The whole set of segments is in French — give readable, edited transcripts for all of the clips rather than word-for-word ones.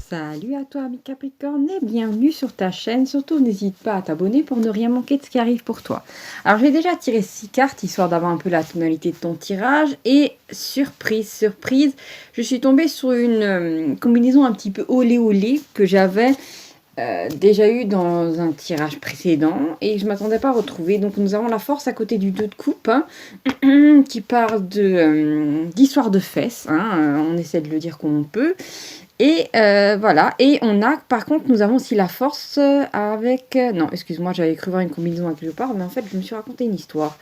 Salut à toi, ami Capricorne, et bienvenue sur ta chaîne. Surtout, n'hésite pas à t'abonner pour ne rien manquer de ce qui arrive pour toi. Alors, j'ai déjà tiré 6 cartes, histoire d'avoir un peu la tonalité de ton tirage. Et surprise, surprise, je suis tombée sur une combinaison un petit peu olé olé que j'avais déjà eu dans un tirage précédent. Et je ne m'attendais pas à retrouver. Donc, nous avons la force à côté du 2 de coupe, hein, qui parle d'histoire de fesses. Hein, on essaie de le dire comme on peut. Et voilà, et on a, par contre, nous avons aussi la force avec... non, excuse-moi, j'avais cru voir une combinaison à quelque part, mais en fait, je me suis raconté une histoire.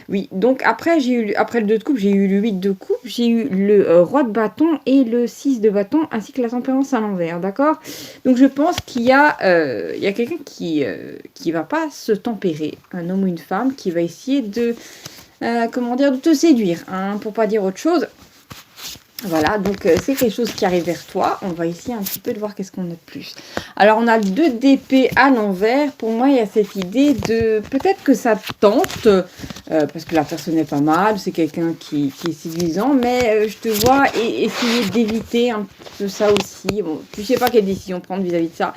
Oui, donc après, après le 2 de coupe, j'ai eu le 8 de coupe, j'ai eu le roi de bâton et le 6 de bâton, ainsi que la tempérance à l'envers, d'accord? Donc je pense qu'il y a quelqu'un qui va pas se tempérer, un homme ou une femme, qui va essayer de, comment dire, de te séduire, hein, pour pas dire autre chose. Voilà, donc c'est quelque chose qui arrive vers toi. On va essayer un petit peu de voir qu'est-ce qu'on a de plus. Alors, on a le 2 d'épée à l'envers. Pour moi, il y a cette idée de... Peut-être que ça tente, parce que la personne est pas mal, c'est quelqu'un qui est séduisant, mais je te vois essayer d'éviter un peu ça aussi. Bon, tu sais pas quelle décision prendre vis-à-vis de ça.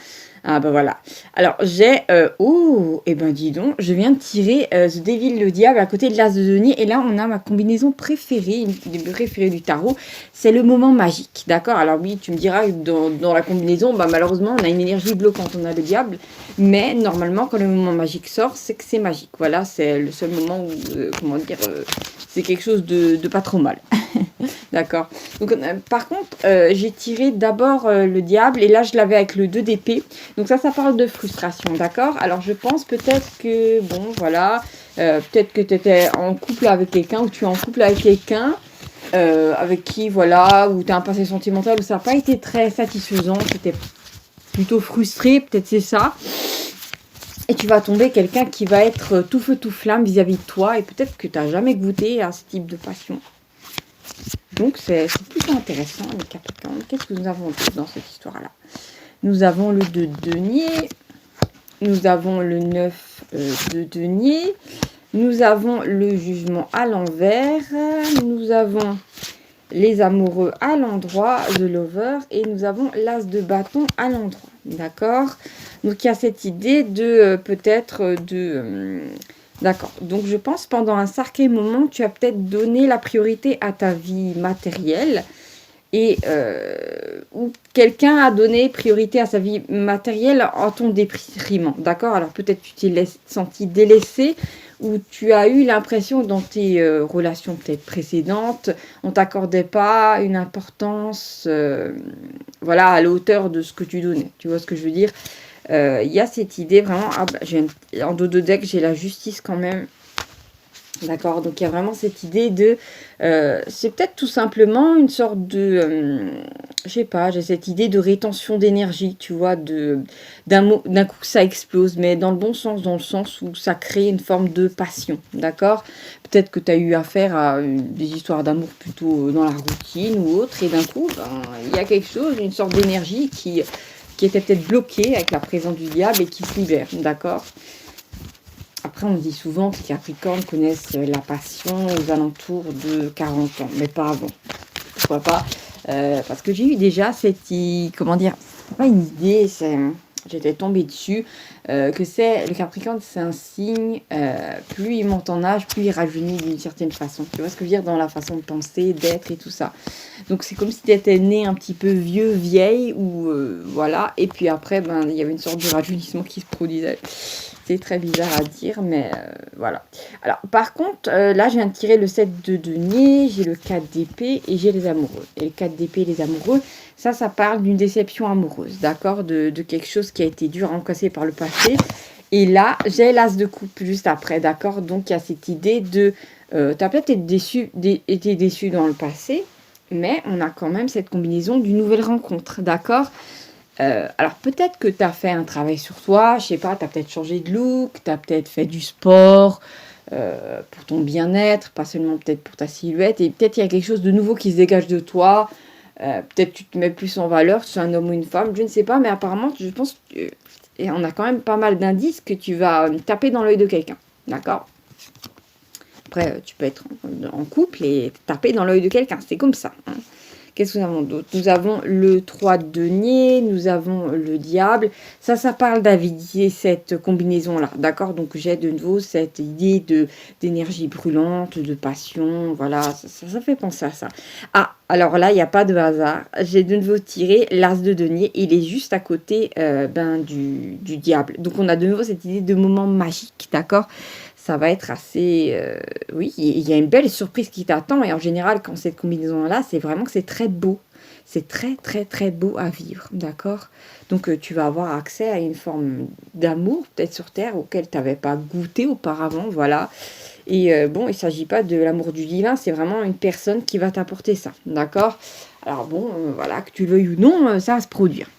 Ah ben voilà. Alors j'ai... oh, et ben dis donc, je viens de tirer The Devil, le diable, à côté de l'as de denier. Et là, on a ma combinaison préférée, une des préférées du tarot. C'est le moment magique, d'accord? Alors oui, tu me diras, dans la combinaison, bah, malheureusement, on a une énergie bloquante, on a le diable. Mais normalement, quand le moment magique sort, c'est que c'est magique. Voilà, c'est le seul moment où, comment dire, c'est quelque chose de pas trop mal. D'accord. Donc, par contre, j'ai tiré d'abord le diable et là, je l'avais avec le 2 d'épée. Donc ça parle de frustration, d'accord? Alors, je pense peut-être que, bon, voilà, peut-être que tu étais en couple avec quelqu'un ou tu es en couple avec quelqu'un avec qui, voilà, où tu as un passé sentimental où ça n'a pas été très satisfaisant, tu étais plutôt frustré, peut-être c'est ça. Et tu vas tomber quelqu'un qui va être tout feu tout flamme vis-à-vis de toi et peut-être que tu n'as jamais goûté à ce type de passion. Donc, c'est plutôt intéressant, les Capricornes. Qu'est-ce que nous avons dans cette histoire-là? Nous avons le 2 de denier. Nous avons le 9 de denier. Nous avons le jugement à l'envers. Nous avons les amoureux à l'endroit, the lover. Et nous avons l'as de bâton à l'endroit. D'accord? Donc, il y a cette idée de peut-être de... D'accord. Donc, je pense pendant un certain moment, tu as peut-être donné la priorité à ta vie matérielle et ou quelqu'un a donné priorité à sa vie matérielle en ton déprimant. D'accord? Alors, peut-être tu t'es senti délaissé ou tu as eu l'impression dans tes relations peut-être précédentes, on t'accordait pas une importance voilà, à la hauteur de ce que tu donnais. Tu vois ce que je veux dire? Il y a cette idée vraiment, ah bah, en dos de deck, j'ai la justice quand même. D'accord, donc il y a vraiment cette idée de... c'est peut-être tout simplement une sorte de... je sais pas, j'ai cette idée de rétention d'énergie, tu vois, d'un coup ça explose, mais dans le bon sens, dans le sens où ça crée une forme de passion, d'accord? Peut-être que tu as eu affaire à des histoires d'amour plutôt dans la routine ou autre, et d'un coup, ben, il y a quelque chose, une sorte d'énergie qui était peut-être bloquée avec la présence du diable et qui se libère, d'accord? Après, on dit souvent que les Capricornes connaissent la passion aux alentours de 40 ans, mais pas avant. Pourquoi pas? Parce que j'ai eu déjà cette... Comment dire? C'est pas une idée, j'étais tombée dessus, que c'est... Le Capricorne, c'est un signe, plus il monte en âge, plus il rajeunit d'une certaine façon. Tu vois ce que je veux dire? Dans la façon de penser, d'être et tout ça. Donc, c'est comme si tu étais né un petit peu vieux, vieille, ou voilà. Et puis après, ben, il y avait une sorte de rajeunissement qui se produisait. C'est très bizarre à dire, mais voilà. Alors, par contre, là, je viens de tirer le 7 de denier, j'ai le 4 d'épée et j'ai les amoureux. Et le 4 d'épée et les amoureux, ça parle d'une déception amoureuse, d'accord? De quelque chose qui a été dur à encasser par le passé. Et là, j'ai l'as de coupe juste après, d'accord? Donc, il y a cette idée de... tu as peut-être été déçu dans le passé, mais on a quand même cette combinaison d'une nouvelle rencontre, d'accord? Alors peut-être que tu as fait un travail sur toi, je sais pas, tu as peut-être changé de look, tu as peut-être fait du sport pour ton bien-être, pas seulement peut-être pour ta silhouette, et peut-être il y a quelque chose de nouveau qui se dégage de toi, peut-être tu te mets plus en valeur, tu es un homme ou une femme, je ne sais pas, mais apparemment je pense que, et on a quand même pas mal d'indices que tu vas taper dans l'œil de quelqu'un, d'accord? Après tu peux être en couple et taper dans l'œil de quelqu'un, c'est comme ça, hein. Qu'est-ce que nous avons d'autre? Nous avons le 3 de denier, nous avons le diable. Ça parle d'avidier cette combinaison-là, d'accord? Donc j'ai de nouveau cette idée d'énergie brûlante, de passion, voilà, ça fait penser à ça. Ah, alors là, il n'y a pas de hasard. J'ai de nouveau tiré l'as de denier, il est juste à côté du diable. Donc on a de nouveau cette idée de moment magique, d'accord? Ça va être assez... oui, il y a une belle surprise qui t'attend. Et en général, quand cette combinaison-là, c'est vraiment que c'est très beau. C'est très, très, très beau à vivre, d'accord? Donc, tu vas avoir accès à une forme d'amour, peut-être sur Terre, auquel tu n'avais pas goûté auparavant, voilà. Et bon, il ne s'agit pas de l'amour du divin, c'est vraiment une personne qui va t'apporter ça, d'accord? Alors bon, voilà, que tu le veuilles ou non, ça va se produire.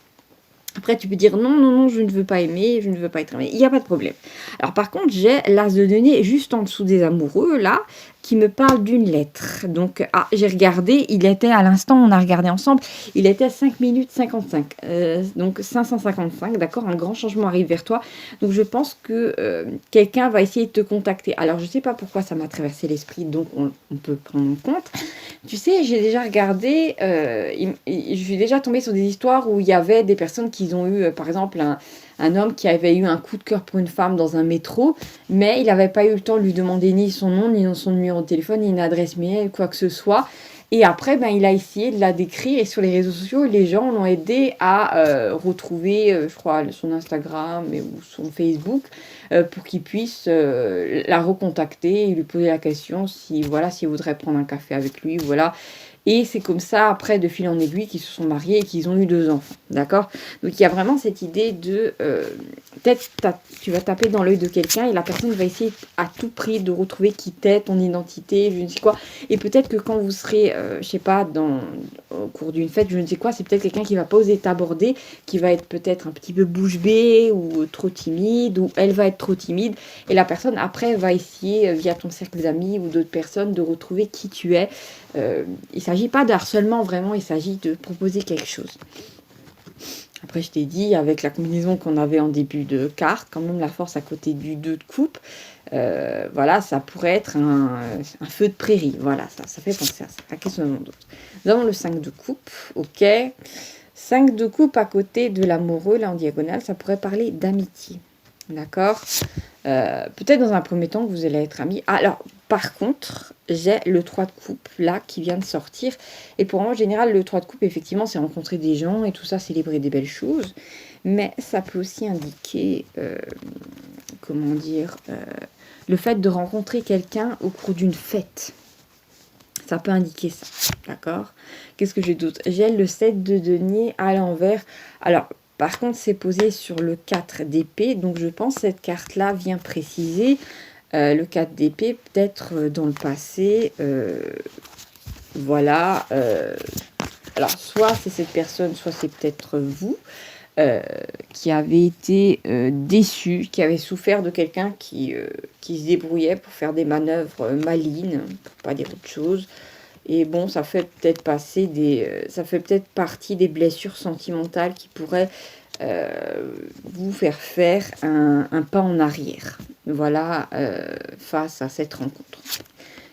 Après, tu peux dire non, non, non, je ne veux pas aimer, je ne veux pas être aimé. Il n'y a pas de problème. Alors, par contre, j'ai l'as de denier juste en dessous des amoureux, là, qui me parle d'une lettre. Donc, j'ai regardé, il était à l'instant, on a regardé ensemble, il était à 5 minutes 55. Donc, 555, d'accord, un grand changement arrive vers toi. Donc, je pense que quelqu'un va essayer de te contacter. Alors, je ne sais pas pourquoi ça m'a traversé l'esprit, donc on peut prendre en compte. Tu sais, j'ai déjà regardé, je suis déjà tombée sur des histoires où il y avait des personnes qui ont eu, par exemple, un homme qui avait eu un coup de cœur pour une femme dans un métro, mais il n'avait pas eu le temps de lui demander ni son nom, ni son numéro de téléphone, ni une adresse mail, quoi que ce soit. Et après, il a essayé de la décrire et sur les réseaux sociaux, les gens l'ont aidé à retrouver, je crois, son Instagram ou son Facebook pour qu'il puisse la recontacter et lui poser la question s'il voudrait prendre un café avec lui, voilà. Et c'est comme ça, après, de fil en aiguille, qu'ils se sont mariés et qu'ils ont eu 2 enfants, d'accord? Donc, il y a vraiment cette idée de... peut-être tu vas taper dans l'œil de quelqu'un et la personne va essayer à tout prix de retrouver qui t'es, ton identité, je ne sais quoi. Et peut-être que quand vous serez, je sais pas, au cours d'une fête, je ne sais quoi, c'est peut-être quelqu'un qui va pas oser t'aborder, qui va être peut-être un petit peu bouche bée ou trop timide, ou elle va être trop timide. Et la personne, après, va essayer, via ton cercle d'amis ou d'autres personnes, de retrouver qui tu es. Il ne s'agit pas de harcèlement, vraiment, il s'agit de proposer quelque chose. Après, je t'ai dit, avec la combinaison qu'on avait en début de carte, quand même la force à côté du 2 de coupe, voilà, ça pourrait être un feu de prairie. Voilà, ça fait penser à ça. À qu'est-ce qu'on a d'autre? Nous avons le 5 de coupe, ok. 5 de coupe à côté de l'amoureux, là en diagonale, ça pourrait parler d'amitié. D'accord? Peut-être dans un premier temps que vous allez être amis. Alors, par contre, j'ai le 3 de coupe là qui vient de sortir. Et pour moi, en général, le 3 de coupe, effectivement, c'est rencontrer des gens et tout ça, célébrer des belles choses. Mais ça peut aussi indiquer, comment dire, le fait de rencontrer quelqu'un au cours d'une fête. Ça peut indiquer ça, d'accord? Qu'est-ce que j'ai d'autre? J'ai le 7 de denier à l'envers. Alors, par contre, c'est posé sur le 4 d'épée. Donc, je pense que cette carte-là vient préciser le 4 d'épée, peut-être dans le passé. Voilà. Alors, soit c'est cette personne, soit c'est peut-être vous qui avez été déçu, qui avait souffert de quelqu'un qui se débrouillait pour faire des manœuvres malignes, pour pas dire autre chose. Et bon, ça fait peut-être partie des blessures sentimentales qui pourraient vous faire un pas en arrière. Voilà, face à cette rencontre.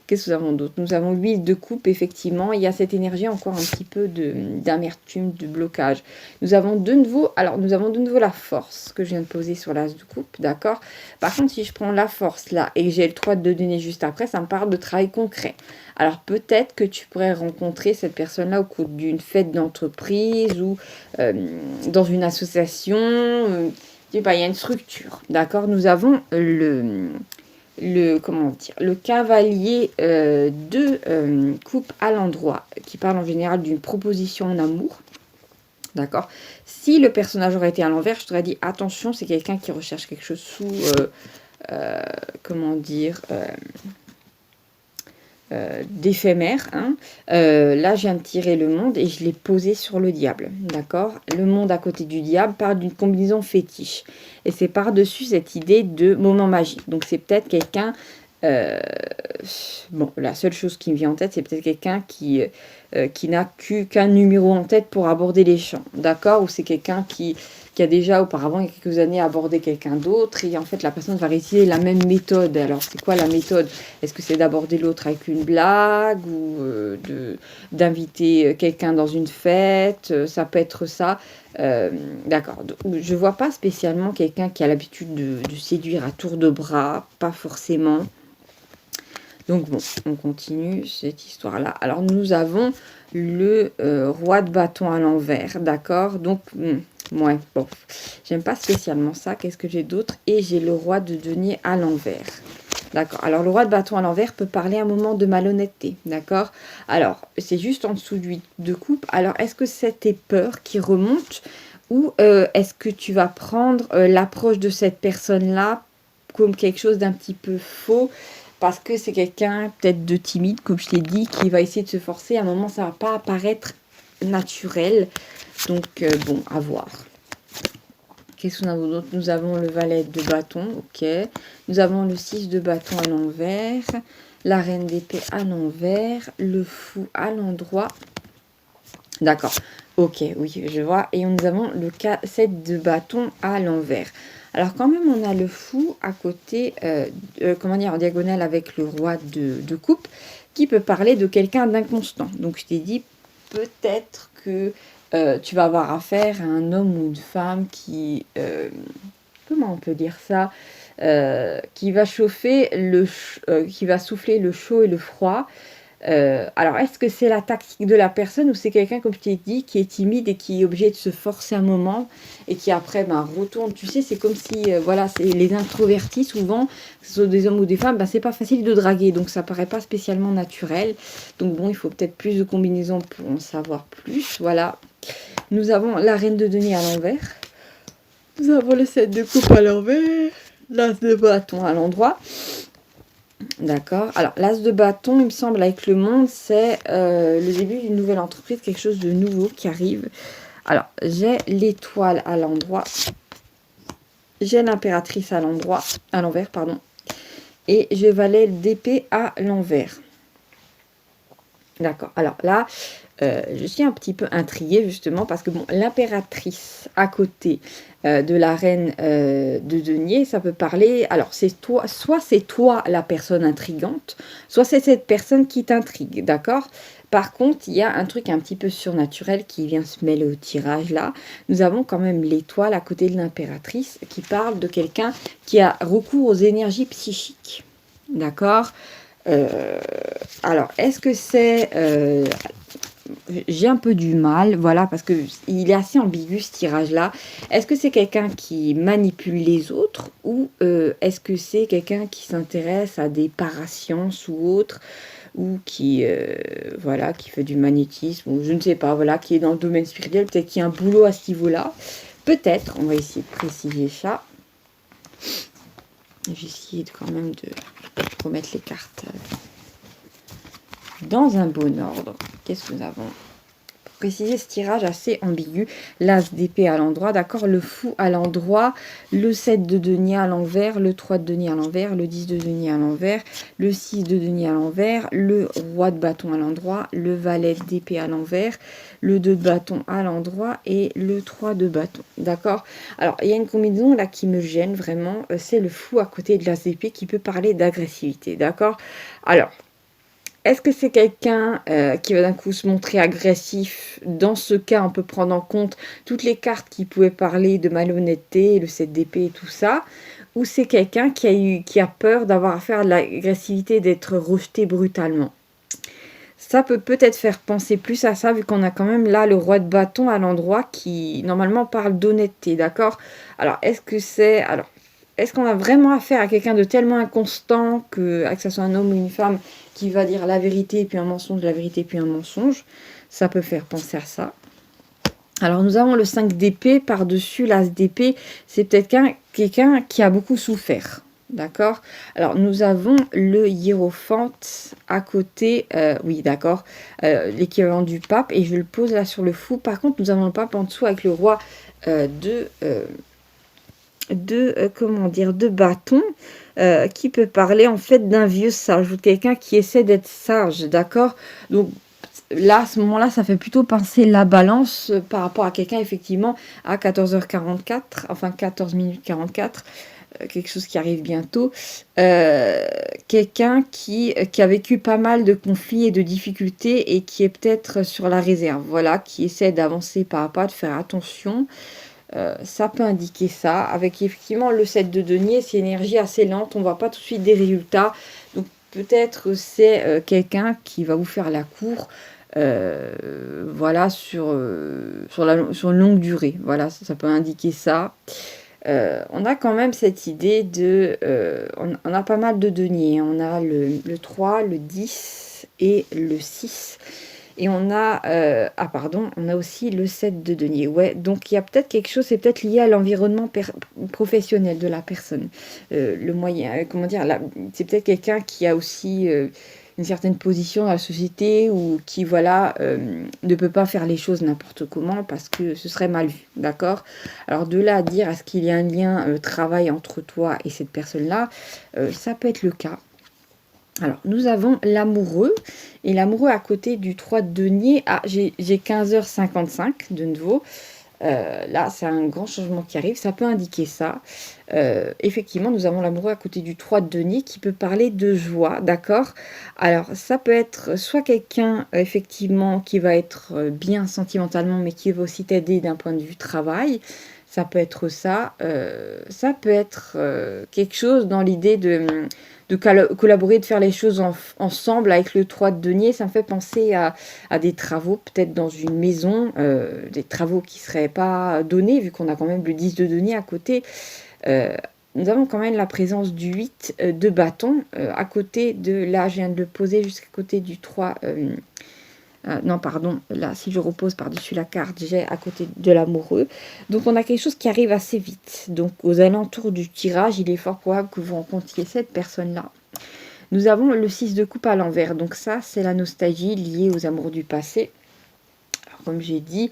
Qu'est-ce que nous avons d'autre? Nous avons l'huile de coupe, effectivement. Il y a cette énergie encore un petit peu d'amertume, de blocage. Nous avons de nouveau la force que je viens de poser sur l'as de coupe, d'accord? Par contre, si je prends la force là et que j'ai le 3 de denier juste après, ça me parle de travail concret. Alors peut-être que tu pourrais rencontrer cette personne-là au cours d'une fête d'entreprise ou dans une association. Il y a une structure, d'accord? Nous avons le cavalier de coupe à l'endroit, qui parle en général d'une proposition en amour. D'accord? Si le personnage aurait été à l'envers, je t'aurais dit attention, c'est quelqu'un qui recherche quelque chose sous d'éphémère. Hein. Là, je viens de tirer le monde et je l'ai posé sur le diable. D'accord? Le monde à côté du diable parle d'une combinaison fétiche. Et c'est par-dessus cette idée de moment magique. Donc, c'est peut-être quelqu'un... la seule chose qui me vient en tête, c'est peut-être quelqu'un qui n'a qu'un numéro en tête pour aborder les champs. D'accord? Ou c'est quelqu'un qui qui a déjà auparavant, il y a quelques années, abordé quelqu'un d'autre, et en fait la personne va réutiliser la même méthode. Alors c'est quoi la méthode? Est-ce que c'est d'aborder l'autre avec une blague, ou d'inviter quelqu'un dans une fête? Ça peut être ça. D'accord. Je vois pas spécialement quelqu'un qui a l'habitude de séduire à tour de bras, pas forcément. Donc bon, on continue cette histoire-là. Alors nous avons le roi de bâton à l'envers, d'accord? Donc, ouais, bon, j'aime pas spécialement ça. Qu'est-ce que j'ai d'autre? Et j'ai le roi de denier à l'envers. D'accord. Alors, le roi de bâton à l'envers peut parler un moment de malhonnêteté. D'accord. Alors, c'est juste en dessous du 8 de coupe. Alors, est-ce que c'est tes peurs qui remontent, ou est-ce que tu vas prendre l'approche de cette personne-là comme quelque chose d'un petit peu faux, parce que c'est quelqu'un peut-être de timide, comme je l'ai dit, qui va essayer de se forcer. À un moment, ça ne va pas apparaître naturel. Donc, bon, à voir. Qu'est-ce qu'on a d'autre? Nous avons le valet de bâton, ok. Nous avons le 6 de bâton à l'envers, la reine d'épée à l'envers, le fou à l'endroit. D'accord, ok, oui, je vois. Et nous avons le 7 de bâton à l'envers. Alors quand même, on a le fou à côté, comment dire, en diagonale avec le roi de coupe, qui peut parler de quelqu'un d'inconstant. Donc je t'ai dit, peut-être que tu vas avoir affaire à un homme ou une femme qui, comment on peut dire ça, qui va chauffer qui va souffler le chaud et le froid. Alors, est-ce que c'est la tactique de la personne, ou c'est quelqu'un, comme je t'ai dit, qui est timide et qui est obligé de se forcer un moment et qui après retourne? Tu sais, c'est comme si, voilà, c'est les introvertis souvent, que ce soit des hommes ou des femmes, c'est pas facile de draguer, donc ça paraît pas spécialement naturel. Donc bon, il faut peut-être plus de combinaisons pour en savoir plus. Voilà. Nous avons la reine de denier à l'envers. Nous avons le 7 de coupe à l'envers. L'as de bâton à l'endroit. D'accord. Alors, l'as de bâton, il me semble, avec le monde, c'est le début d'une nouvelle entreprise, quelque chose de nouveau qui arrive. Alors, j'ai l'étoile à l'endroit. J'ai l'impératrice à l'envers, pardon. Et j'ai valet d'épée à l'envers. D'accord. Alors là, je suis un petit peu intriguée, justement, parce que bon, l'impératrice à côté de la reine de denier, ça peut parler. Alors, c'est toi, soit c'est toi la personne intrigante, soit c'est cette personne qui t'intrigue, d'accord? Par contre, il y a un truc un petit peu surnaturel qui vient se mêler au tirage là. Nous avons quand même l'étoile à côté de l'impératrice qui parle de quelqu'un qui a recours aux énergies psychiques, d'accord? Alors, est-ce que c'est... j'ai un peu du mal, voilà, parce que il est assez ambigu ce tirage-là. Est-ce que c'est quelqu'un qui manipule les autres, ou est-ce que c'est quelqu'un qui s'intéresse à des parasciences ou autres, ou qui, voilà, qui fait du magnétisme, ou je ne sais pas, voilà, qui est dans le domaine spirituel, peut-être qu'il y a un boulot à ce niveau-là. Peut-être, on va essayer de préciser ça. J'ai essayé quand même de remettre les cartes dans un bon ordre. Qu'est-ce que nous avons? Pour préciser ce tirage assez ambigu, l'as d'épée à l'endroit, d'accord, le fou à l'endroit, le 7 de denier à l'envers, le 3 de denier à l'envers, le 10 de denier à l'envers, le 6 de denier à l'envers, le roi de bâton à l'endroit, le valet d'épée à l'envers, le 2 de bâton à l'endroit et le 3 de bâton, d'accord. Alors, il y a une combinaison là qui me gêne vraiment, c'est le fou à côté de l'as d'épée qui peut parler d'agressivité, d'accord. Alors, est-ce que c'est quelqu'un qui va d'un coup se montrer agressif? Dans ce cas, on peut prendre en compte toutes les cartes qui pouvaient parler de malhonnêteté, le 7 d'épée et tout ça. Ou c'est quelqu'un qui a peur d'avoir affaire à de l'agressivité, d'être rejeté brutalement? Ça peut peut-être faire penser plus à ça, vu qu'on a quand même là le roi de bâton à l'endroit qui, normalement, parle d'honnêteté, d'accord? Alors, est-ce que c'est... Alors, est-ce qu'on a vraiment affaire à quelqu'un de tellement inconstant que ce soit un homme ou une femme qui va dire la vérité puis un mensonge, la vérité puis un mensonge? Ça peut faire penser à ça. Alors, nous avons le 5 d'épée par-dessus l'as d'épée. C'est peut-être quelqu'un qui a beaucoup souffert. D'accord. Alors, nous avons le hiérophante à côté. Oui, d'accord. L'équivalent du pape. Et je le pose là sur le fou. Par contre, nous avons le pape en dessous avec le roi comment dire, de bâton, qui peut parler en fait d'un vieux sage, ou quelqu'un qui essaie d'être sage, d'accord. Donc là, à ce moment-là, ça fait plutôt penser la balance par rapport à quelqu'un, effectivement, à 14h44, enfin 14 minutes 44, quelque chose qui arrive bientôt. Quelqu'un qui a vécu pas mal de conflits et de difficultés et qui est peut-être sur la réserve, voilà, qui essaie d'avancer pas à pas, de faire attention. Ça peut indiquer ça. Avec effectivement le 7 de denier, c'est une énergie assez lente, on ne voit pas tout de suite des résultats. Donc peut-être c'est quelqu'un qui va vous faire la cour, voilà, sur une longue durée. Voilà, ça peut indiquer ça. On a quand même cette idée de... on a pas mal de deniers. On a le 3, le 10 et le 6. Et on a... on a aussi le 7 de denier. Ouais, donc il y a peut-être quelque chose, c'est peut-être lié à l'environnement professionnel de la personne. Le moyen... comment dire, c'est peut-être quelqu'un qui a aussi... une certaine position dans la société ou qui, voilà, ne peut pas faire les choses n'importe comment parce que ce serait mal vu, d'accord? Alors, de là à dire, est-ce qu'il y a un lien travail entre toi et cette personne-là, ça peut être le cas. Alors, nous avons l'amoureux, et l'amoureux à côté du 3 de denier, j'ai 15h55 de nouveau. Là, c'est un grand changement qui arrive, ça peut indiquer ça. Effectivement, nous avons l'amoureux à côté du 3 de denier qui peut parler de joie, d'accord? Alors, ça peut être soit quelqu'un, effectivement, qui va être bien sentimentalement, mais qui va aussi t'aider d'un point de vue travail. Ça peut être ça. Ça peut être quelque chose dans l'idée de collaborer, de faire les choses ensemble avec le 3 de denier. Ça me fait penser à des travaux, peut-être dans une maison, des travaux qui ne seraient pas donnés, vu qu'on a quand même le 10 de denier à côté. Nous avons quand même la présence du 8 de bâton à côté de... Là, je viens de le poser jusqu'à côté du 3... non, pardon, là, si je repose par-dessus la carte, j'ai à côté de l'amoureux. Donc, on a quelque chose qui arrive assez vite. Donc, aux alentours du tirage, il est fort probable que vous rencontriez cette personne-là. Nous avons le 6 de coupe à l'envers. Donc, ça, c'est la nostalgie liée aux amours du passé. Alors, comme j'ai dit,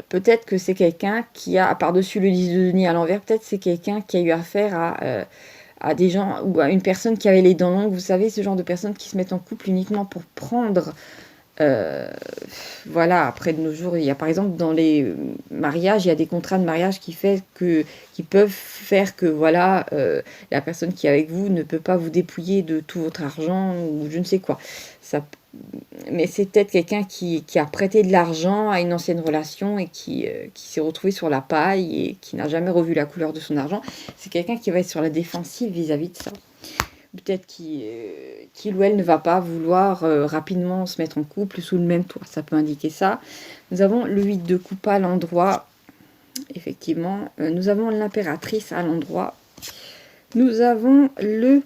peut-être que c'est quelqu'un qui a, par-dessus le 10 de denier à l'envers, peut-être c'est quelqu'un qui a eu affaire à des gens ou à une personne qui avait les dents longues. Vous savez, ce genre de personnes qui se mettent en couple uniquement pour prendre... voilà, après de nos jours, il y a par exemple dans les mariages, il y a des contrats de mariage qui peuvent faire que voilà, la personne qui est avec vous ne peut pas vous dépouiller de tout votre argent ou je ne sais quoi. Ça, mais c'est peut-être quelqu'un qui a prêté de l'argent à une ancienne relation et qui s'est retrouvé sur la paille et qui n'a jamais revu la couleur de son argent. C'est quelqu'un qui va être sur la défensive vis-à-vis de ça. Peut-être qu'il ou elle ne va pas vouloir rapidement se mettre en couple sous le même toit. Ça peut indiquer ça. Nous avons le 8 de coupe à l'endroit. Effectivement. Nous avons l'impératrice à l'endroit. Nous avons le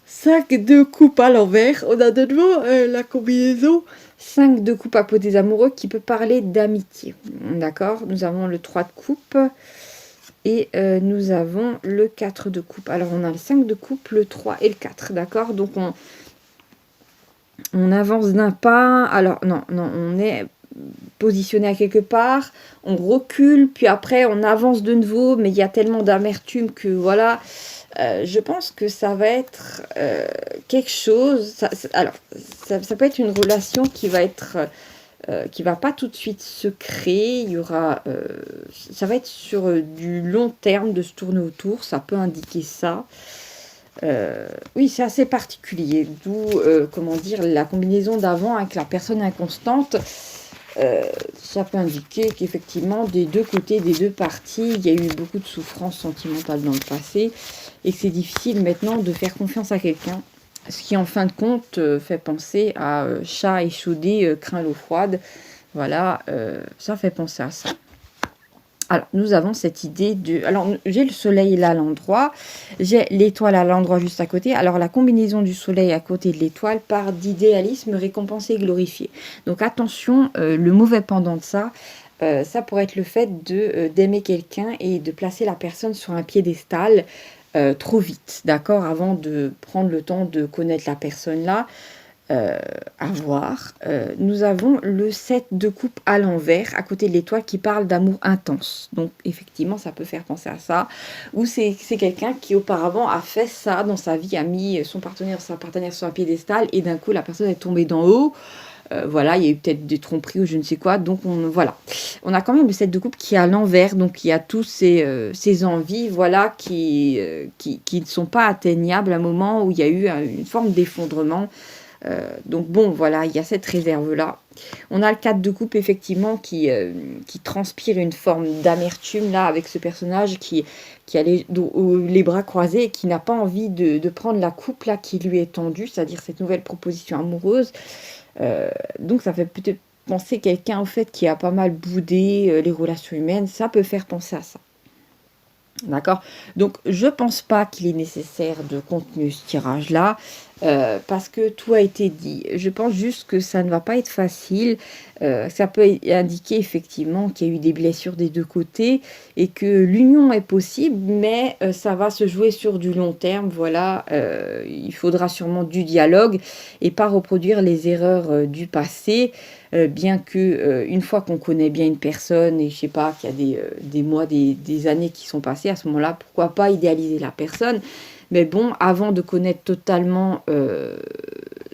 5 de coupe à l'envers. On a de nouveau la combinaison 5 de coupe à peau des amoureux qui peut parler d'amitié. D'accord? Nous avons le 3 de coupe. Et nous avons le 4 de coupe. Alors, on a le 5 de coupe, le 3 et le 4, d'accord? Donc, on avance d'un pas. Alors, non, on est positionné à quelque part. On recule, puis après, on avance de nouveau. Mais il y a tellement d'amertume que, voilà, je pense que ça va être quelque chose... ça peut être une relation qui va être... qui va pas tout de suite se créer, il y aura, ça va être sur du long terme de se tourner autour, ça peut indiquer ça. Oui, c'est assez particulier, d'où, comment dire, la combinaison d'avant avec la personne inconstante, ça peut indiquer qu'effectivement, des deux côtés, des deux parties, il y a eu beaucoup de souffrances sentimentales dans le passé, et que c'est difficile maintenant de faire confiance à quelqu'un. Ce qui, en fin de compte, fait penser à chat échaudé, craint l'eau froide. Voilà, ça fait penser à ça. Alors, nous avons cette idée de... Alors, j'ai le soleil là à l'endroit. J'ai l'étoile à l'endroit juste à côté. Alors, la combinaison du soleil à côté de l'étoile part d'idéalisme récompensé et glorifié. Donc, attention, le mauvais pendant de ça, ça pourrait être le fait d'aimer quelqu'un et de placer la personne sur un piédestal trop vite, d'accord, avant de prendre le temps de connaître la personne là, à voir. Nous avons le 7 de coupe à l'envers, à côté de l'étoile, qui parle d'amour intense. Donc, effectivement, ça peut faire penser à ça. Ou c'est quelqu'un qui, auparavant, a fait ça dans sa vie, a mis son partenaire, sa partenaire sur un piédestal, et d'un coup, la personne est tombée d'en haut. Voilà, il y a eu peut-être des tromperies ou je ne sais quoi. Donc, voilà. On a quand même le 7 de coupe qui est à l'envers. Donc, il y a tous ces envies, voilà, qui ne sont pas atteignables à un moment où il y a eu une forme d'effondrement. Donc, bon, voilà, il y a cette réserve-là. On a le 4 de coupe, effectivement, qui transpire une forme d'amertume, là, avec ce personnage qui a les bras croisés et qui n'a pas envie de prendre la coupe, là, qui lui est tendue, c'est-à-dire cette nouvelle proposition amoureuse. Donc, ça fait peut-être penser quelqu'un, au fait, qui a pas mal boudé les relations humaines. Ça peut faire penser à ça. D'accord? Donc, je pense pas qu'il est nécessaire de continuer ce tirage-là, parce que tout a été dit. Je pense juste que ça ne va pas être facile. Ça peut indiquer effectivement qu'il y a eu des blessures des deux côtés et que l'union est possible, mais ça va se jouer sur du long terme. Voilà, il faudra sûrement du dialogue et pas reproduire les erreurs du passé. Bien que une fois qu'on connaît bien une personne et je sais pas qu'il y a des mois, des années qui sont passées, à ce moment-là, pourquoi pas idéaliser la personne. Mais bon, avant de connaître totalement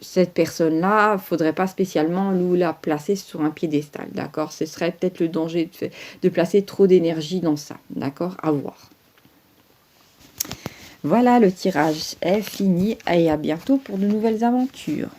cette personne-là, il ne faudrait pas spécialement la placer sur un piédestal, d'accord? Ce serait peut-être le danger de placer trop d'énergie dans ça, d'accord? À voir. Voilà, le tirage est fini et à bientôt pour de nouvelles aventures.